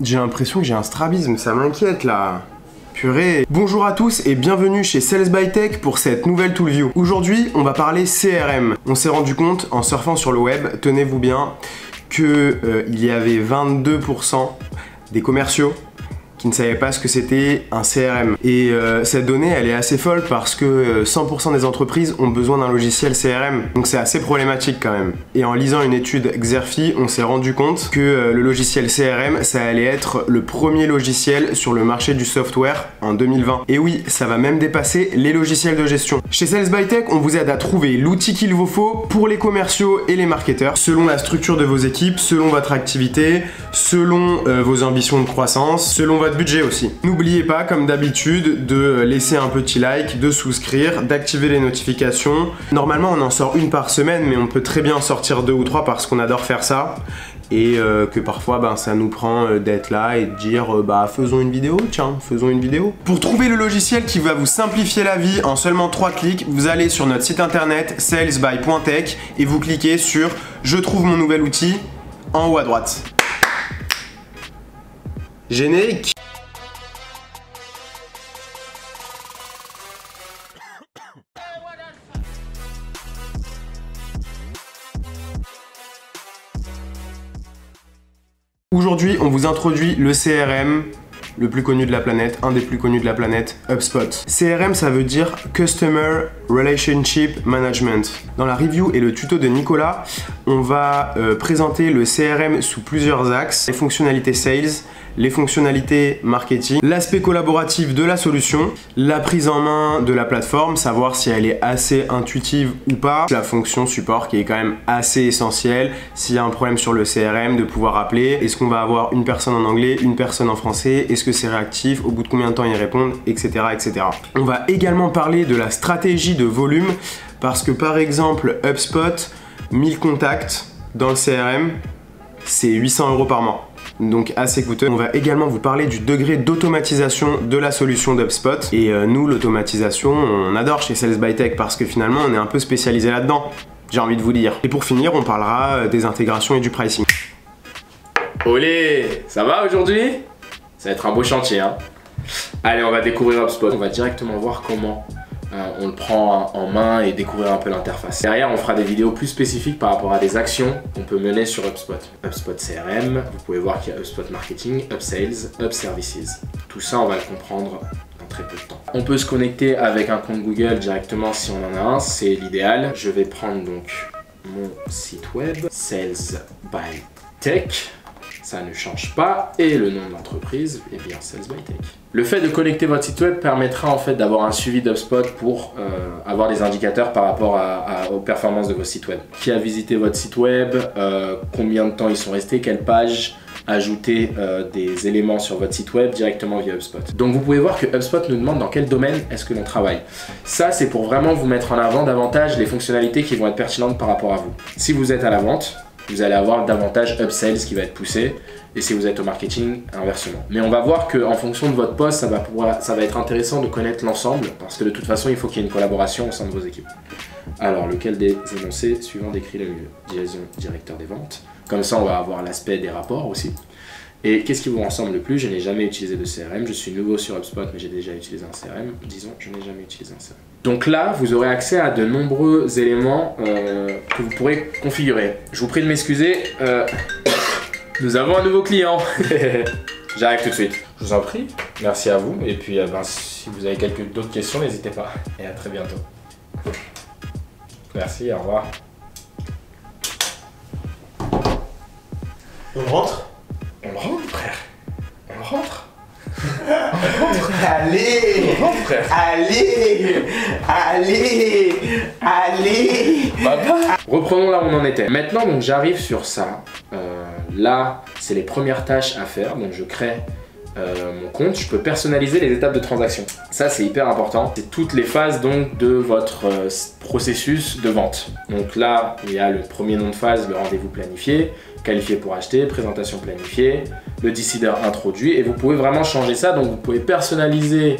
J'ai l'impression que j'ai un strabisme, ça m'inquiète là. Purée. Bonjour à tous et bienvenue chez Sales by Tech pour cette nouvelle Toolview. Aujourd'hui, on va parler CRM. On s'est rendu compte en surfant sur le web, tenez-vous bien, que il y avait 22% des commerciaux qui ne savaient pas ce que c'était un CRM. Et cette donnée, elle est assez folle parce que 100% des entreprises ont besoin d'un logiciel CRM. Donc c'est assez problématique quand même. Et en lisant une étude Xerfi, on s'est rendu compte que le logiciel CRM, ça allait être le premier logiciel sur le marché du software en 2020. Et oui, ça va même dépasser les logiciels de gestion. Chez Sales by Tech, on vous aide à trouver l'outil qu'il vous faut pour les commerciaux et les marketeurs, selon la structure de vos équipes, selon votre activité, selon vos ambitions de croissance, selon votre budget aussi. N'oubliez pas, comme d'habitude, de laisser un petit like, de souscrire, d'activer les notifications. Normalement, on en sort une par semaine, mais on peut très bien en sortir 2 ou 3 parce qu'on adore faire ça. Et que parfois, ça nous prend d'être là et de dire faisons une vidéo, tiens, faisons une vidéo. Pour trouver le logiciel qui va vous simplifier la vie en seulement 3 clics, vous allez sur notre site internet salesby.tech et vous cliquez sur « Je trouve mon nouvel outil » en haut à droite. Générique. Aujourd'hui, on vous introduit le CRM, le plus connu de la planète, un des plus connus de la planète, HubSpot. CRM, ça veut dire Customer Relationship Management. Dans la review et le tuto de Nicolas, on va présenter le CRM sous plusieurs axes, les fonctionnalités sales, les fonctionnalités marketing, l'aspect collaboratif de la solution, la prise en main de la plateforme, savoir si elle est assez intuitive ou pas, la fonction support qui est quand même assez essentielle, s'il y a un problème sur le CRM, de pouvoir appeler, est-ce qu'on va avoir une personne en anglais, une personne en français, est-ce que c'est réactif, au bout de combien de temps ils répondent, etc., etc. On va également parler de la stratégie de volume, parce que par exemple HubSpot, 1000 contacts dans le CRM, c'est 800 € par mois. Donc assez coûteux. On va également vous parler du degré d'automatisation de la solution d'HubSpot. Et nous, l'automatisation, on adore chez Sales by Tech parce que finalement, on est un peu spécialisé là-dedans, j'ai envie de vous dire. Et pour finir, on parlera des intégrations et du pricing. Olé, ça va aujourd'hui? Ça va être un beau chantier, hein. Allez, on va découvrir HubSpot. On va directement voir comment on le prend en main et découvrir un peu l'interface. Derrière, on fera des vidéos plus spécifiques par rapport à des actions qu'on peut mener sur HubSpot. HubSpot CRM, vous pouvez voir qu'il y a HubSpot Marketing, HubSales, HubServices. Tout ça, on va le comprendre dans très peu de temps. On peut se connecter avec un compte Google directement si on en a un, c'est l'idéal. Je vais prendre donc mon site web, Sales by Tech. Ça ne change pas, et le nom de l'entreprise, eh bien Sales by Tech. Le fait de connecter votre site web permettra en fait d'avoir un suivi d'HubSpot pour avoir des indicateurs par rapport aux performances de vos sites web. Qui a visité votre site web, combien de temps ils sont restés, quelle page, ajouter des éléments sur votre site web directement via HubSpot. Donc vous pouvez voir que HubSpot nous demande dans quel domaine est-ce que l'on travaille. Ça, c'est pour vraiment vous mettre en avant davantage les fonctionnalités qui vont être pertinentes par rapport à vous. Si vous êtes à la vente, vous allez avoir davantage upsells qui va être poussé, et si vous êtes au marketing, inversement. Mais on va voir qu'en fonction de votre poste, ça va être intéressant de connaître l'ensemble, parce que de toute façon, il faut qu'il y ait une collaboration au sein de vos équipes. Alors, lequel des énoncés suivants décrit le mieux? Liaison directeur des ventes. Comme ça, on va avoir l'aspect des rapports aussi. Et qu'est-ce qui vous ressemble le plus? Je n'ai jamais utilisé de CRM, je suis nouveau sur HubSpot, mais j'ai déjà utilisé un CRM. Disons, je n'ai jamais utilisé un CRM. Donc là, vous aurez accès à de nombreux éléments que vous pourrez configurer. Je vous prie de m'excuser, nous avons un nouveau client. J'arrive tout de suite. Je vous en prie, merci à vous. Et puis, si vous avez d'autres questions, n'hésitez pas. Et à très bientôt. Merci, au revoir. On rentre? On rentre, frère. On rentre. Allez, on rentre, frère. Allez. Reprenons là où on en était. Maintenant, donc j'arrive sur ça. Là, c'est les premières tâches à faire. Donc je crée mon compte. Je peux personnaliser les étapes de transaction. Ça, c'est hyper important. C'est toutes les phases donc de votre processus de vente. Donc là, il y a le premier nom de phase, le rendez-vous planifié, qualifié pour acheter, présentation planifiée, le décideur introduit, et vous pouvez vraiment changer ça. Donc vous pouvez personnaliser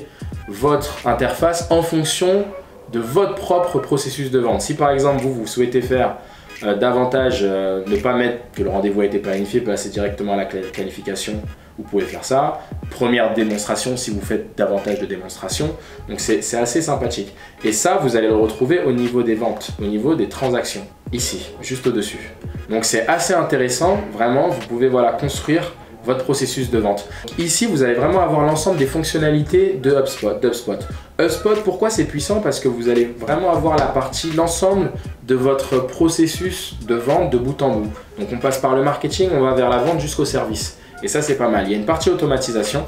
votre interface en fonction de votre propre processus de vente. Si par exemple vous souhaitez faire davantage, ne pas mettre que le rendez-vous a été planifié, passer directement à la qualification, vous pouvez faire ça. Première démonstration si vous faites davantage de démonstrations. Donc c'est assez sympathique. Et ça, vous allez le retrouver au niveau des ventes, au niveau des transactions, ici, juste au-dessus. Donc c'est assez intéressant, vraiment, vous pouvez voilà, construire votre processus de vente. Ici, vous allez vraiment avoir l'ensemble des fonctionnalités de HubSpot. HubSpot, pourquoi c'est puissant? Parce que vous allez vraiment avoir l'ensemble de votre processus de vente de bout en bout. Donc on passe par le marketing, on va vers la vente jusqu'au service. Et ça, c'est pas mal. Il y a une partie automatisation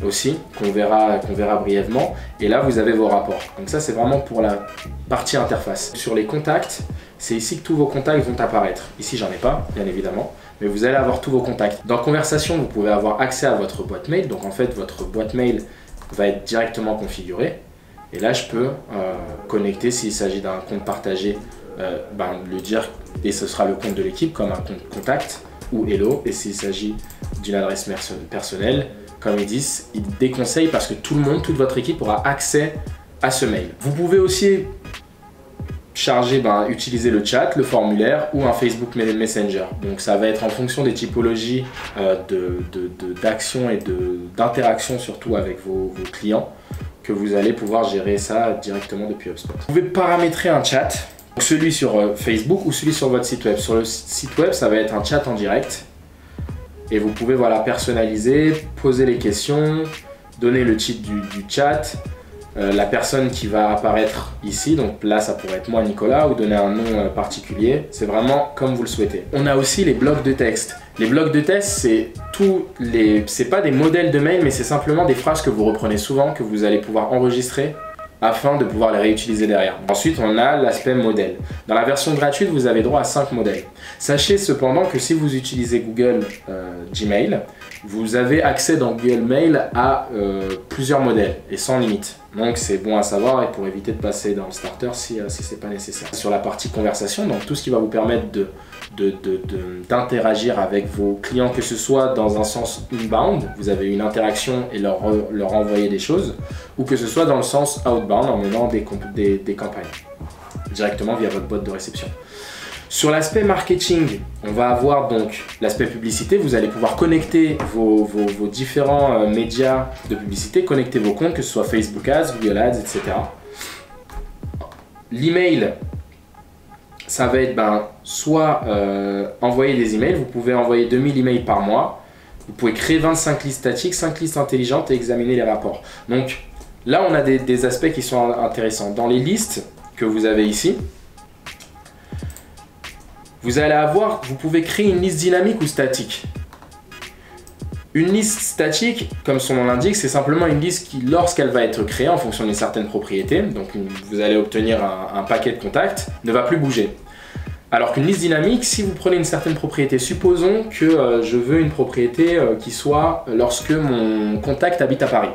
aussi qu'on verra brièvement. Et là, vous avez vos rapports. Donc ça, c'est vraiment pour la partie interface. Sur les contacts, c'est ici que tous vos contacts vont apparaître. Ici, j'en ai pas, bien évidemment. Mais vous allez avoir tous vos contacts. Dans Conversation, vous pouvez avoir accès à votre boîte mail. Donc en fait, votre boîte mail va être directement configurée. Et là, je peux connecter, s'il s'agit d'un compte partagé, le dire, et ce sera le compte de l'équipe comme un compte contact ou hello. Et s'il s'agit d'une adresse personnelle, comme ils disent, ils déconseillent parce que tout le monde, toute votre équipe aura accès à ce mail. Vous pouvez aussi utiliser le chat, le formulaire ou un Facebook Messenger. Donc ça va être en fonction des typologies d'actions et d'interaction surtout avec vos clients que vous allez pouvoir gérer ça directement depuis HubSpot. Vous pouvez paramétrer un chat, celui sur Facebook ou celui sur votre site web. Sur le site web, ça va être un chat en direct et vous pouvez voilà, personnaliser, poser les questions, donner le titre du chat, la personne qui va apparaître ici, donc là ça pourrait être moi Nicolas, ou donner un nom particulier, c'est vraiment comme vous le souhaitez. On a aussi les blocs de texte. Les blocs de texte, c'est pas des modèles de mail, mais c'est simplement des phrases que vous reprenez souvent, que vous allez pouvoir enregistrer afin de pouvoir les réutiliser derrière. Ensuite, on a l'aspect modèle. Dans la version gratuite, vous avez droit à 5 modèles. Sachez cependant que si vous utilisez Google Gmail, vous avez accès dans Google Mail à plusieurs modèles et sans limite. Donc c'est bon à savoir et pour éviter de passer dans le starter si c'est pas nécessaire. Sur la partie conversation, donc tout ce qui va vous permettre d'interagir avec vos clients, que ce soit dans un sens inbound, vous avez une interaction et leur envoyer des choses, ou que ce soit dans le sens outbound en menant des campagnes directement via votre boîte de réception. Sur l'aspect marketing, on va avoir donc l'aspect publicité. Vous allez pouvoir connecter vos différents médias de publicité, connecter vos comptes, que ce soit Facebook Ads, Google Ads, etc. L'email, ça va être soit envoyer des emails. Vous pouvez envoyer 2000 emails par mois. Vous pouvez créer 25 listes statiques, 5 listes intelligentes et examiner les rapports. Donc là, on a des aspects qui sont intéressants. Dans les listes que vous avez ici, vous pouvez créer une liste dynamique ou statique. Une liste statique, comme son nom l'indique, c'est simplement une liste qui, lorsqu'elle va être créée en fonction d'une certaine propriété, donc vous allez obtenir un paquet de contacts, ne va plus bouger. Alors qu'une liste dynamique, si vous prenez une certaine propriété, supposons que je veux une propriété qui soit lorsque mon contact habite à Paris.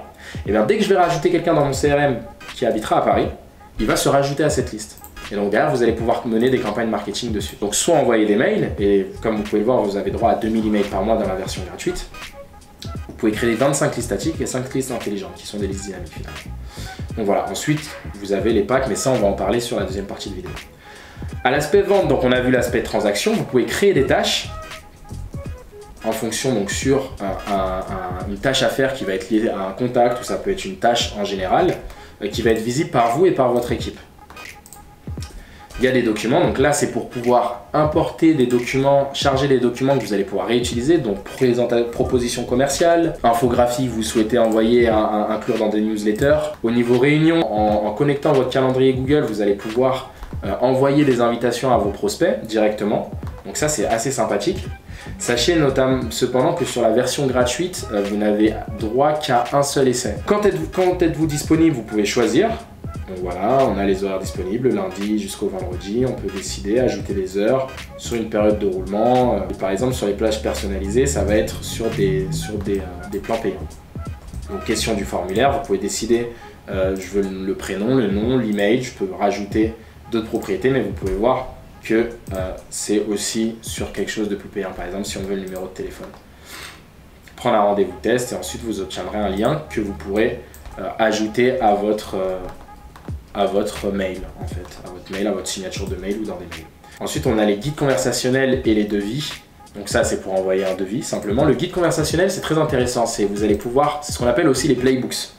Et bien dès que je vais rajouter quelqu'un dans mon CRM qui habitera à Paris, il va se rajouter à cette liste. Et donc derrière, vous allez pouvoir mener des campagnes marketing dessus. Donc soit envoyer des mails, et comme vous pouvez le voir, vous avez droit à 2000 emails par mois dans la version gratuite. Vous pouvez créer 25 listes statiques et 5 listes intelligentes, qui sont des listes dynamiques finalement. Donc voilà, ensuite, vous avez les packs, mais ça, on va en parler sur la deuxième partie de vidéo. À l'aspect vente, donc on a vu l'aspect transaction, vous pouvez créer des tâches en fonction donc sur une tâche à faire qui va être liée à un contact, ou ça peut être une tâche en général, qui va être visible par vous et par votre équipe. Il y a des documents, donc là c'est pour pouvoir importer des documents, charger des documents que vous allez pouvoir réutiliser, donc proposition commerciale, infographie que vous souhaitez envoyer, inclure dans des newsletters. Au niveau réunion, en connectant votre calendrier Google, vous allez pouvoir envoyer des invitations à vos prospects directement, donc ça c'est assez sympathique. Sachez notamment cependant que sur la version gratuite, vous n'avez droit qu'à un seul essai. Quand êtes-vous disponible, vous pouvez choisir. Donc voilà, on a les horaires disponibles, lundi jusqu'au vendredi, on peut décider, ajouter des heures sur une période de roulement. Par exemple, sur les plages personnalisées, ça va être sur des plans payants. Donc question du formulaire, vous pouvez décider, je veux le prénom, le nom, l'email, je peux rajouter d'autres propriétés, mais vous pouvez voir que c'est aussi sur quelque chose de plus payant. Par exemple, si on veut le numéro de téléphone. Prendre un rendez-vous test et ensuite vous obtiendrez un lien que vous pourrez ajouter à votre mail, en fait, à votre signature de mail ou dans des mails. Ensuite, on a les guides conversationnels et les devis. Donc ça, c'est pour envoyer un devis, simplement. Le guide conversationnel, c'est très intéressant. Vous allez pouvoir, c'est ce qu'on appelle aussi les playbooks.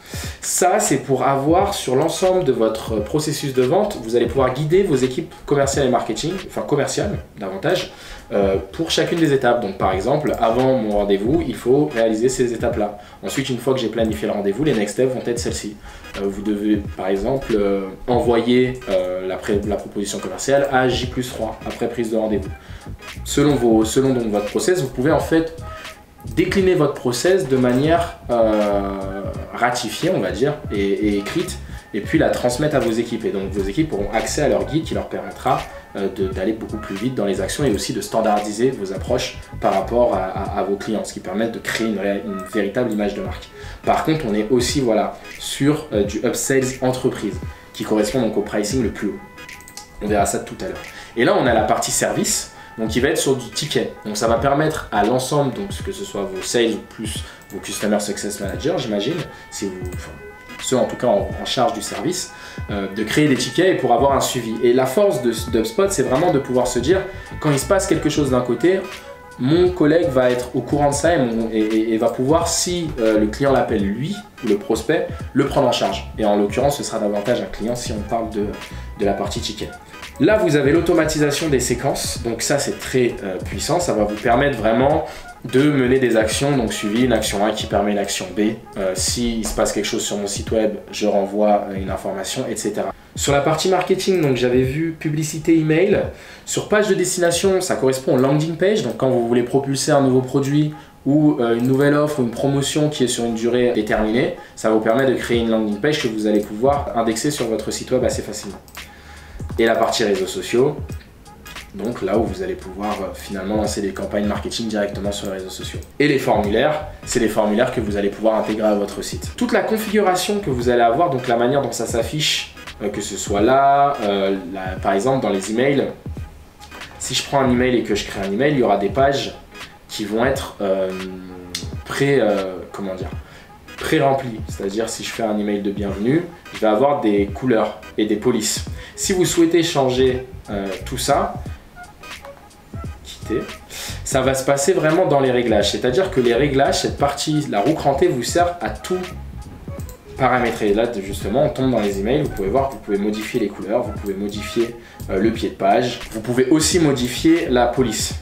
Ça, c'est pour avoir sur l'ensemble de votre processus de vente, vous allez pouvoir guider vos équipes commerciales et marketing, enfin commerciales davantage, pour chacune des étapes. Donc par exemple, avant mon rendez-vous, il faut réaliser ces étapes-là. Ensuite, une fois que j'ai planifié le rendez-vous, les next steps vont être celles-ci. Vous devez par exemple envoyer la proposition commerciale à J+3 après prise de rendez-vous. Selon donc votre process, vous pouvez en fait décliner votre process de manière ratifiée, on va dire, et écrite, et puis la transmettre à vos équipes. Et donc vos équipes auront accès à leur guide qui leur permettra d'aller beaucoup plus vite dans les actions et aussi de standardiser vos approches par rapport à vos clients, ce qui permet de créer une véritable image de marque. Par contre, on est aussi sur du upsales entreprise, qui correspond donc au pricing le plus haut. On verra ça tout à l'heure. Et là, on a la partie service, donc il va être sur du ticket. Donc ça va permettre à l'ensemble, donc que ce soit vos sales ou plus vos Customer Success Managers, j'imagine, ceux en tout cas en charge du service, de créer des tickets et pour avoir un suivi. Et la force d'HubSpot, c'est vraiment de pouvoir se dire, quand il se passe quelque chose d'un côté, mon collègue va être au courant de ça et va pouvoir, si le client l'appelle lui, ou le prospect, le prendre en charge. Et en l'occurrence, ce sera davantage un client si on parle de la partie ticket. Là, vous avez l'automatisation des séquences, donc ça c'est très puissant, ça va vous permettre vraiment de mener des actions, donc suivi une action A qui permet une action B. S'il se passe quelque chose sur mon site web, je renvoie une information, etc. Sur la partie marketing, donc j'avais vu publicité email. Sur page de destination, ça correspond au landing page, donc quand vous voulez propulser un nouveau produit ou une nouvelle offre ou une promotion qui est sur une durée déterminée, ça vous permet de créer une landing page que vous allez pouvoir indexer sur votre site web assez facilement. Et la partie réseaux sociaux, donc là où vous allez pouvoir finalement lancer des campagnes marketing directement sur les réseaux sociaux. Et les formulaires, c'est les formulaires que vous allez pouvoir intégrer à votre site. Toute la configuration que vous allez avoir, donc la manière dont ça s'affiche, que ce soit là, par exemple dans les emails, si je prends un email et que je crée un email, il y aura des pages qui vont être pré-rempli, c'est-à-dire si je fais un email de bienvenue, je vais avoir des couleurs et des polices. Si vous souhaitez changer tout ça, quitter, ça va se passer vraiment dans les réglages, c'est-à-dire que les réglages, cette partie, la roue crantée vous sert à tout paramétrer. Là justement, on tombe dans les emails, vous pouvez voir, vous pouvez modifier les couleurs, vous pouvez modifier le pied de page, vous pouvez aussi modifier la police.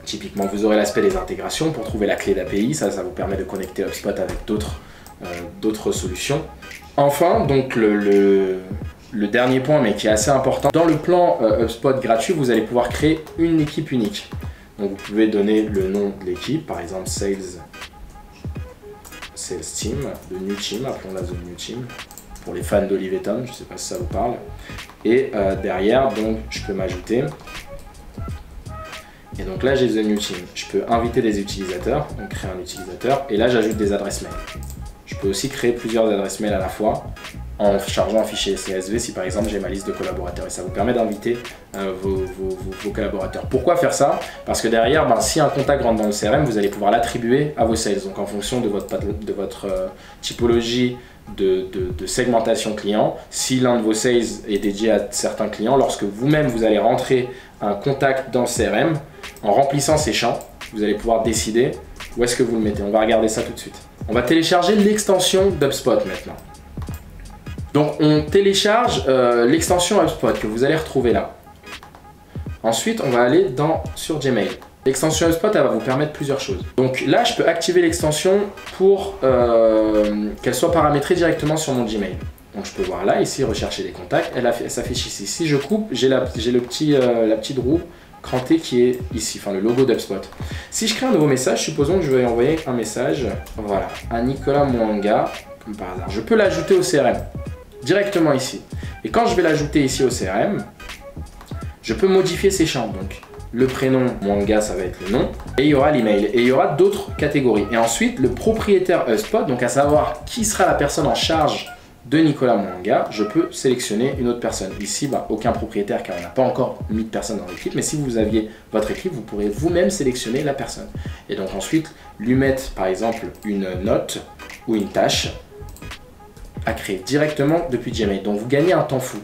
Typiquement, vous aurez l'aspect des intégrations pour trouver la clé d'API, ça vous permet de connecter HubSpot avec d'autres solutions. Enfin, donc le dernier point, mais qui est assez important, dans le plan HubSpot gratuit, vous allez pouvoir créer une équipe unique. Donc vous pouvez donner le nom de l'équipe, par exemple Sales Team, de New Team, appelons-la The New Team, pour les fans d'Olive et Tom, je ne sais pas si ça vous parle. Et derrière, donc, je peux m'ajouter. Et donc là, j'ai The New Team. Je peux inviter des utilisateurs, donc créer un utilisateur, et là, j'ajoute des adresses mail. Je peux aussi créer plusieurs adresses mail à la fois en chargeant un fichier CSV si par exemple j'ai ma liste de collaborateurs, et ça vous permet d'inviter vos collaborateurs. Pourquoi faire ça? Parce que derrière, si un contact rentre dans le CRM, vous allez pouvoir l'attribuer à vos sales. Donc en fonction de votre typologie de segmentation client, si l'un de vos sales est dédié à certains clients, lorsque vous-même vous allez rentrer un contact dans le CRM, en remplissant ces champs, vous allez pouvoir décider où est-ce que vous le mettez. On va regarder ça tout de suite. On va télécharger l'extension d'HubSpot maintenant. Donc on télécharge l'extension HubSpot que vous allez retrouver là. Ensuite, on va aller sur Gmail. L'extension HubSpot, elle va vous permettre plusieurs choses. Donc là, je peux activer l'extension pour qu'elle soit paramétrée directement sur mon Gmail. Donc je peux voir là, ici, rechercher les contacts. Elle s'affiche ici. Si je coupe, j'ai la petite roue crantée qui est ici, enfin le logo d'HubSpot. Si je crée un nouveau message, supposons que je vais envoyer un message, voilà, à Nicolas Mwanga, comme par hasard. Je peux l'ajouter au CRM, directement ici. Et quand je vais l'ajouter ici au CRM, je peux modifier ces champs. Donc le prénom Mwanga, ça va être le nom, et il y aura l'email, et il y aura d'autres catégories. Et ensuite, le propriétaire HubSpot, donc à savoir qui sera la personne en charge de Nicolas Mwanga, je peux sélectionner une autre personne. Ici, aucun propriétaire car on n'a pas encore mis de personne dans l'équipe, mais si vous aviez votre équipe, vous pourrez vous-même sélectionner la personne. Et donc ensuite, lui mettre par exemple une note ou une tâche à créer directement depuis Gmail. Donc vous gagnez un temps fou.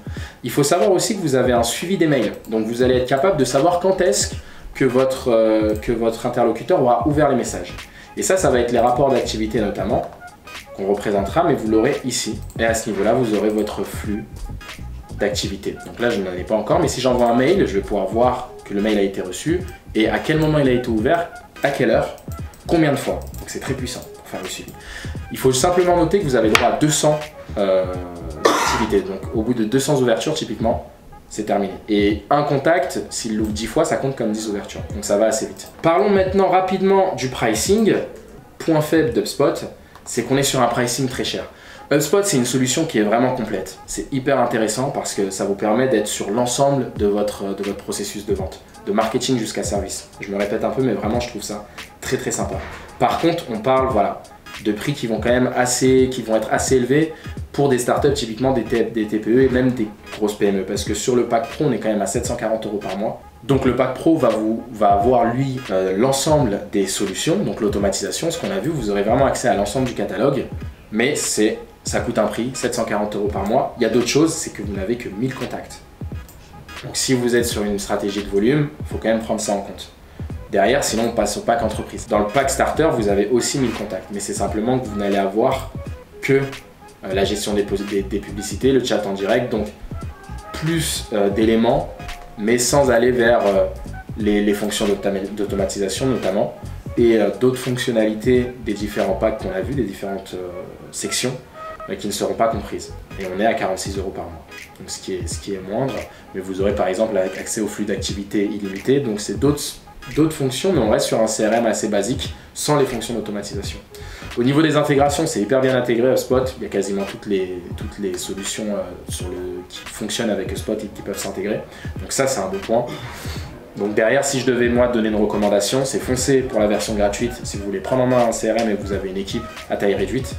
Il faut savoir aussi que vous avez un suivi des mails. Donc vous allez être capable de savoir quand est-ce que votre interlocuteur aura ouvert les messages. Et ça va être les rapports d'activité notamment, qu'on représentera, mais vous l'aurez ici. Et à ce niveau-là, vous aurez votre flux d'activité. Donc là, je n'en ai pas encore, mais si j'envoie un mail, je vais pouvoir voir que le mail a été reçu et à quel moment il a été ouvert, à quelle heure, combien de fois. Donc c'est très puissant pour faire le suivi. Il faut simplement noter que vous avez droit à 200 activités. Donc au bout de 200 ouvertures, typiquement, c'est terminé. Et un contact, s'il l'ouvre 10 fois, ça compte comme 10 ouvertures. Donc ça va assez vite. Parlons maintenant rapidement du pricing. Point faible d'HubSpot, c'est qu'on est sur un pricing très cher. HubSpot, c'est une solution qui est vraiment complète. C'est hyper intéressant parce que ça vous permet d'être sur l'ensemble de votre processus de vente, de marketing jusqu'à service. Je me répète un peu, mais vraiment, je trouve ça très très sympa. Par contre, on parle de prix qui vont quand même être assez élevés pour des startups, typiquement des TPE et même des grosses PME. Parce que sur le pack pro, on est quand même à 740 € par mois. Donc le pack pro va avoir lui l'ensemble des solutions, donc l'automatisation, ce qu'on a vu, vous aurez vraiment accès à l'ensemble du catalogue, mais ça coûte un prix, 740 € par mois. Il y a d'autres choses, c'est que vous n'avez que 1000 contacts. Donc si vous êtes sur une stratégie de volume, il faut quand même prendre ça en compte. Derrière, sinon on passe au pack entreprise. Dans le pack starter, vous avez aussi 1000 contacts, mais c'est simplement que vous n'allez avoir que la gestion des publicités, le chat en direct, donc plus d'éléments, mais sans aller vers les fonctions d'automatisation notamment, et d'autres fonctionnalités des différents packs qu'on a vus, des différentes sections, qui ne seront pas comprises. Et on est à 46 € par mois, donc ce qui est moindre, mais vous aurez par exemple accès au flux d'activité illimité, donc c'est d'autres fonctions, mais on reste sur un CRM assez basique, sans les fonctions d'automatisation. Au niveau des intégrations, c'est hyper bien intégré HubSpot, il y a quasiment toutes les solutions qui fonctionnent avec HubSpot et qui peuvent s'intégrer, donc ça c'est un bon point. Donc derrière, si je devais moi donner une recommandation, c'est foncer pour la version gratuite si vous voulez prendre en main un CRM et que vous avez une équipe à taille réduite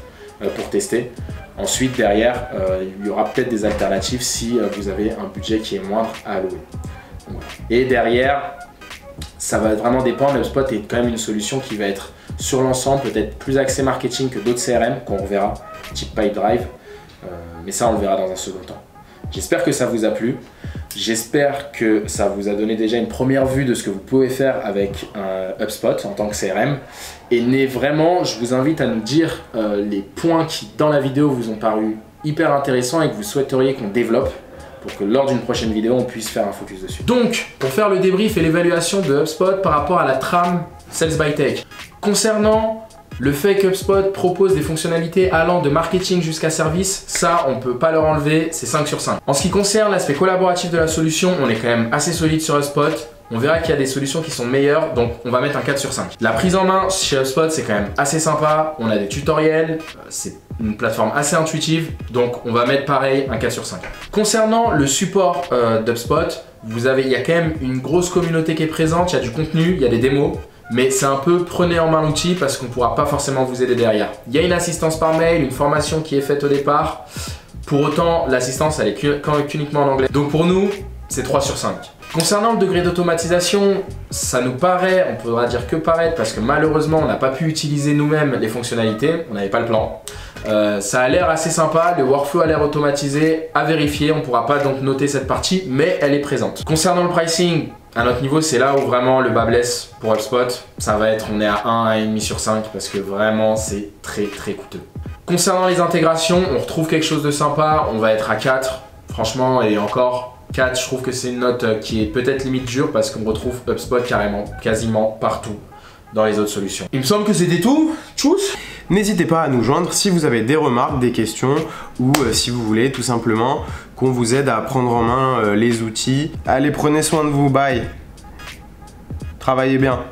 pour tester. Ensuite derrière, il y aura peut-être des alternatives si vous avez un budget qui est moindre à allouer. Donc, voilà. Et derrière, ça va vraiment dépendre, HubSpot est quand même une solution qui va être sur l'ensemble, peut-être plus axée marketing que d'autres CRM qu'on reverra, type Pipedrive, mais ça on le verra dans un second temps. J'espère que ça vous a plu. J'espère que ça vous a donné déjà une première vue de ce que vous pouvez faire avec un HubSpot en tant que CRM. Et vraiment, je vous invite à nous dire les points qui, dans la vidéo, vous ont paru hyper intéressants et que vous souhaiteriez qu'on développe pour que lors d'une prochaine vidéo, on puisse faire un focus dessus. Donc, pour faire le débrief et l'évaluation de HubSpot par rapport à la trame Sales by Tech, concernant le fait qu'HubSpot propose des fonctionnalités allant de marketing jusqu'à service, ça on peut pas leur enlever, c'est 5 sur 5. En ce qui concerne l'aspect collaboratif de la solution, on est quand même assez solide sur HubSpot. On verra qu'il y a des solutions qui sont meilleures, donc on va mettre un 4 sur 5. La prise en main chez HubSpot, c'est quand même assez sympa. On a des tutoriels, c'est une plateforme assez intuitive, donc on va mettre pareil un 4 sur 5. Concernant le support d'HubSpot, il y a quand même une grosse communauté qui est présente, il y a du contenu, il y a des démos. Mais c'est un peu prenez en main l'outil parce qu'on ne pourra pas forcément vous aider derrière. Il y a une assistance par mail, une formation qui est faite au départ. Pour autant, l'assistance elle est uniquement en anglais. Donc pour nous, c'est 3 sur 5. Concernant le degré d'automatisation, ça nous paraît, on pourra dire que paraître parce que malheureusement on n'a pas pu utiliser nous-mêmes les fonctionnalités, on n'avait pas le plan. Ça a l'air assez sympa, le workflow a l'air automatisé, à vérifier, on ne pourra pas donc noter cette partie, mais elle est présente. Concernant le pricing, à notre niveau, c'est là où vraiment le bas blesse pour HubSpot. Ça va être, on est à 1,5 sur 5 parce que vraiment c'est très très coûteux. Concernant les intégrations, on retrouve quelque chose de sympa, on va être à 4, franchement, et encore 4, je trouve que c'est une note qui est peut-être limite dure parce qu'on retrouve HubSpot carrément, quasiment partout dans les autres solutions. Il me semble que c'était tout. Tchuss. N'hésitez pas à nous joindre si vous avez des remarques, des questions ou si vous voulez tout simplement qu'on vous aide à prendre en main les outils. Allez, prenez soin de vous, bye. Travaillez bien.